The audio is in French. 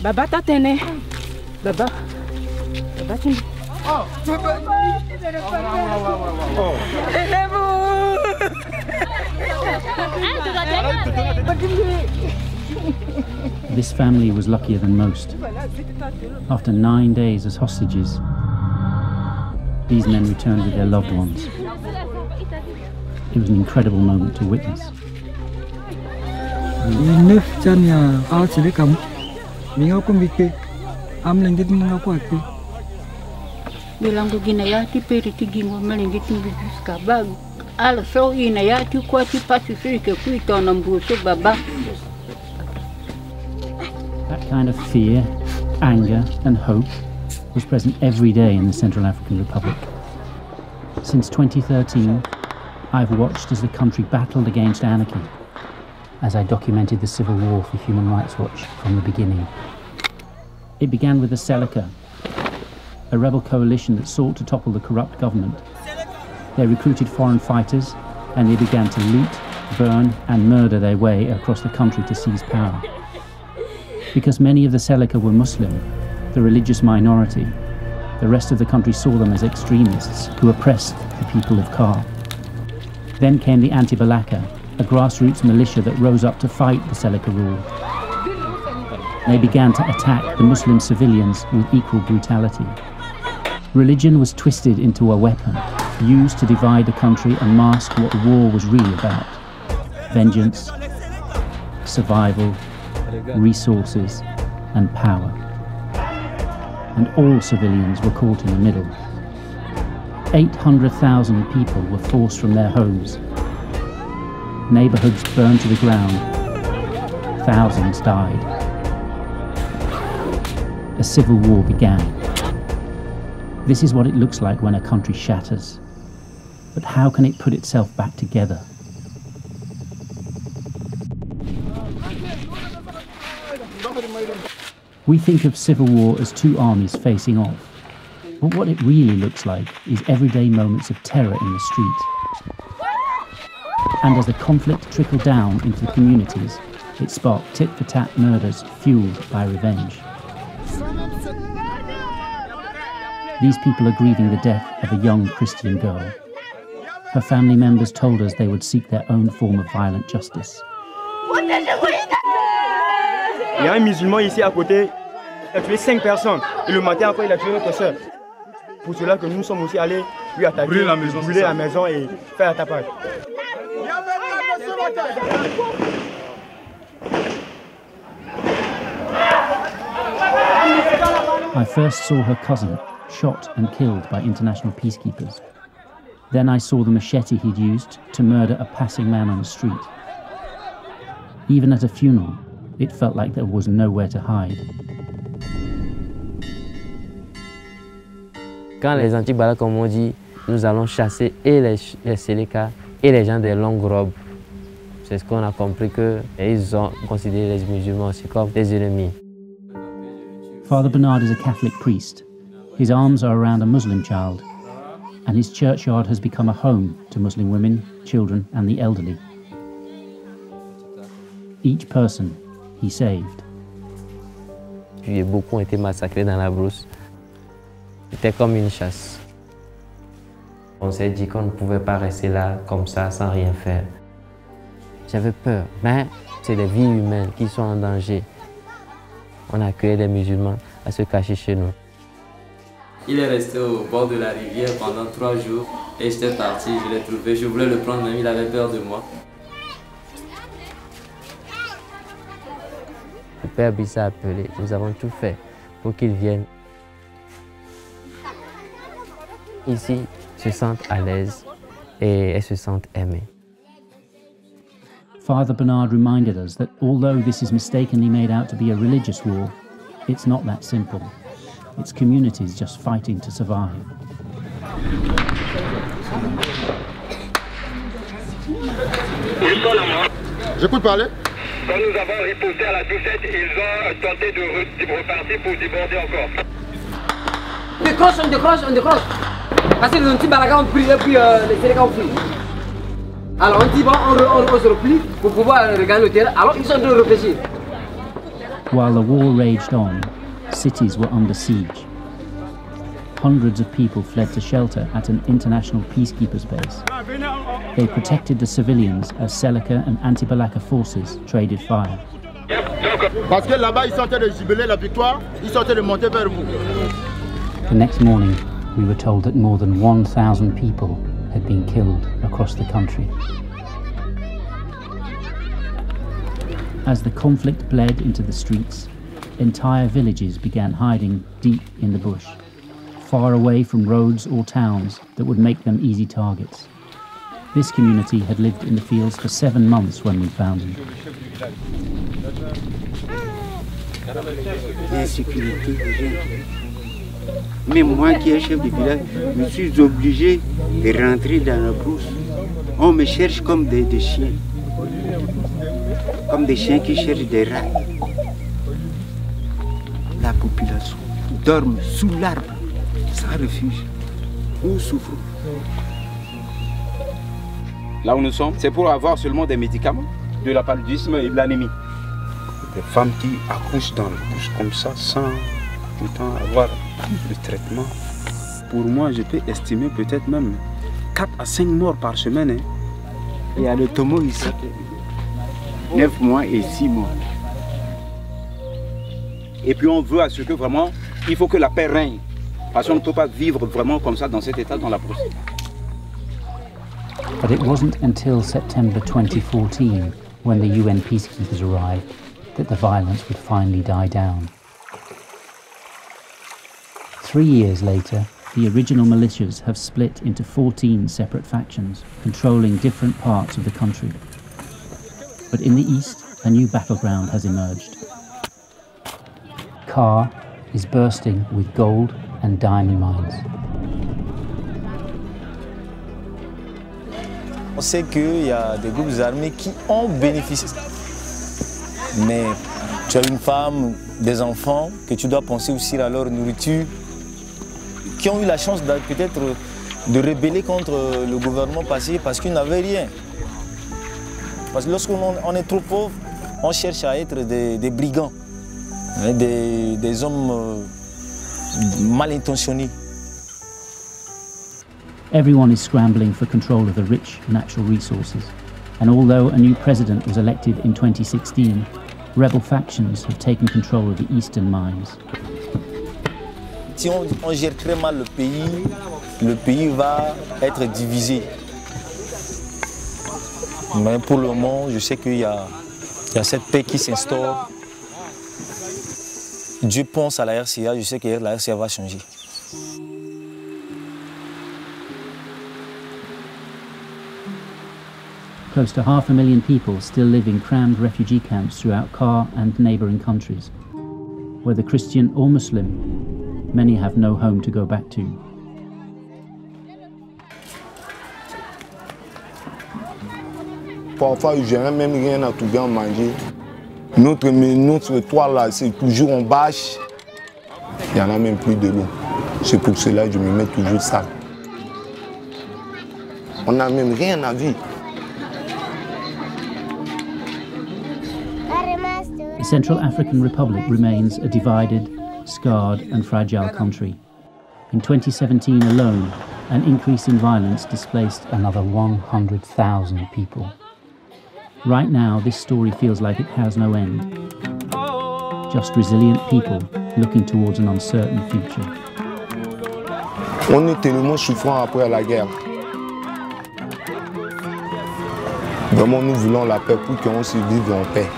Baba tatene. Baba. Baba tini. Oh. This family was luckier than most. After 9 days as hostages, these men returned with their loved ones. It was an incredible moment to witness. Bilango gina yati periti gingo melingiti biska bag. Also ina yati kwati pasifike kuita na mbuso baba. That kind of fear, anger and hope was present every day in the Central African Republic. Since 2013, I've watched as the country battled against anarchy, as I documented the civil war for Human Rights Watch from the beginning. It began with the Seleka, a rebel coalition that sought to topple the corrupt government. They recruited foreign fighters and they began to loot, burn and murder their way across the country to seize power. Because many of the Seleka were Muslim, the religious minority, the rest of the country saw them as extremists who oppressed the people of Kar. Then came the Anti-Balaka, a grassroots militia that rose up to fight the Seleka rule. They began to attack the Muslim civilians with equal brutality. Religion was twisted into a weapon, used to divide the country and mask what the war was really about. Vengeance, survival, resources, and power. And all civilians were caught in the middle. 800,000 people were forced from their homes. Neighborhoods burned to the ground. Thousands died. A civil war began. This is what it looks like when a country shatters. But how can it put itself back together? We think of civil war as two armies facing off. But what it really looks like is everyday moments of terror in the street. And as the conflict trickled down into the communities, it sparked tit-for-tat murders fueled by revenge. These people are grieving the death of a young Christian girl. Her family members told us they would seek their own form of violent justice. Il y a un musulman ici à côté, il a tué 5 personnes. Et le matin après, il a tué notre soeur. Pour cela que nous sommes aussi allés lui attaquer, brûler la maison et faire un tapage. I first saw her cousin shot and killed by international peacekeepers. Then I saw the machete he'd used to murder a passing man on the street. Even at a funeral, it felt like there was nowhere to hide. Quand les anti-balaks m'ont dit nous allons chasser et les Seleka et les gens des longues robes, c'est ce qu'on a compris qu'ils ont considéré les musulmans aussi comme des ennemis. Father Bernard is a Catholic priest. His arms are around a Muslim child, and his churchyard has become a home to Muslim women, children, and the elderly. Each person he saved. Puis beaucoup ont été massacrés dans la brousse. C'était comme une chasse. On s'est dit qu'on ne pouvait pas rester là comme ça sans rien faire. J'avais peur, mais c'est des vies humaines qui sont en danger. On a accueilli des musulmans à se cacher chez nous. Il est resté au bord de la rivière pendant 3 jours et j'étais parti, je l'ai trouvé, je voulais le prendre même, il avait peur de moi. Le père Biss a appelé, nous avons tout fait pour qu'il vienne. Ici, ils se sentent à l'aise et elles se sentent aimées. Father Bernard reminded us that although this is mistakenly made out to be a religious war, it's not that simple. It's communities just fighting to survive. J'écoute parler. Quand nous avons riposté à la douchette, ils ont tenté de repartir pour déborder encore. On décroche. Parce que les anti-balaka ont pris et puis les Seleka ont pris. Alors on dit bon, on se replie pour pouvoir regagner le terrain. Alors ils sont en train de réfléchir. While the war raged on, cities were under siege. Hundreds of people fled to shelter at an international peacekeepers base. They protected the civilians as Seleka and anti-Balaka forces traded fire. Parce que là-bas, ils sont en train de jubiler la victoire, ils sont en train de monter vers vous. The next morning, we were told that more than 1,000 people had been killed across the country. As the conflict bled into the streets, entire villages began hiding deep in the bush, far away from roads or towns that would make them easy targets. This community had lived in the fields for 7 months when we found them. Même moi qui est chef de village, je suis obligé de rentrer dans la brousse. On me cherche comme des chiens. Comme des chiens qui cherchent des rats. La population dorme sous l'arbre, sans refuge. Nous souffrons. Là où nous sommes, c'est pour avoir seulement des médicaments, de la paludisme et de l'anémie. Des femmes qui accouchent dans la bouche comme ça, sans pourtant avoir le traitement. Pour moi, je peux estimer peut-être même 4 à 5 morts par semaine. Hein. Il y a le tomo ici. 9 mois et 6 mois. Et puis on veut à ce que vraiment, il faut que la paix règne. Parce qu'on ne peut pas vivre vraiment comme ça dans cet état dans la brousse. But it wasn't until September 2014, when the UN peacekeepers arrived, that the violence would finally die down. 3 years later, the original militias have split into 14 separate factions, controlling different parts of the country. But in the east, a new battleground has emerged. Kar is bursting with gold and diamond mines. On sait qu'il y a des groupes armés qui ont bénéficié. Mais tu as une femme, des enfants, que tu dois penser aussi à leur nourriture, qui ont eu la chance peut-être de rebeller contre le gouvernement passé parce qu'ils n'avaient rien. Parce que lorsqu'on est trop pauvre, on cherche à être des brigands, des hommes mal intentionnés. Everyone is scrambling for control of the rich natural resources. And although a new president was elected in 2016, rebel factions have taken control of the eastern mines. Si on gère très mal le pays va être divisé. Mais pour le moment, je sais qu'il y a cette paix qui s'instaure. Dieu pense à la RCA, je sais que la RCA va changer. Close to 500,000 people still live in crammed refugee camps throughout Kar and neighbouring countries. Whether Christian or Muslim, many have no home to go back to. Parfois, je n'ai même rien à trouver à manger. Notre toile là, c'est toujours en bâche. Il n'y en a même plus de l'eau. C'est pour cela que je me mets toujours ça. On n'a même rien à vivre. The Central African Republic remains a divided, scarred and fragile country. In 2017 alone, an increase in violence displaced another 100,000 people. Right now, this story feels like it has no end. Just resilient people looking towards an uncertain future. On est tellement souffrant après la guerre. Vraiment, nous voulons la paix pour qu'on se vive en paix.